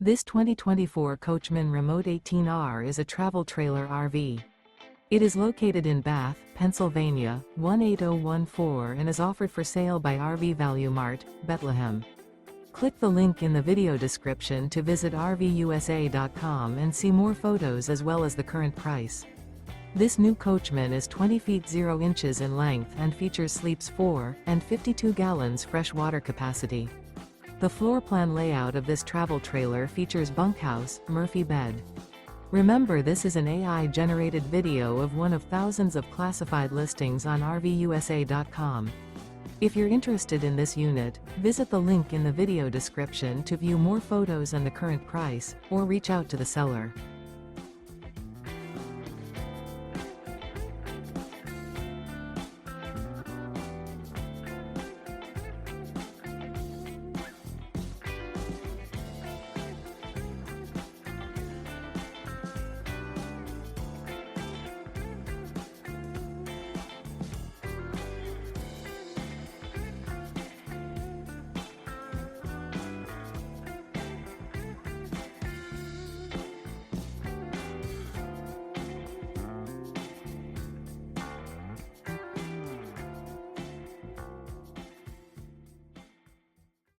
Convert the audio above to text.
This 2024 Coachmen Remote 18R is a travel trailer RV. It is located in Bath, Pennsylvania, 18014 and is offered for sale by RV Value Mart, Behtlehem. Click the link in the video description to visit RVUSA.com and see more photos as well as the current price. This new Coachmen is 20 feet 0 inches in length and features sleeps 4 and 52 gallons fresh water capacity. The floor plan layout of this travel trailer features bunkhouse, Murphy bed. Remember, this is an AI-generated video of one of thousands of classified listings on RVUSA.com. If you're interested in this unit, visit the link in the video description to view more photos and the current price, or reach out to the seller.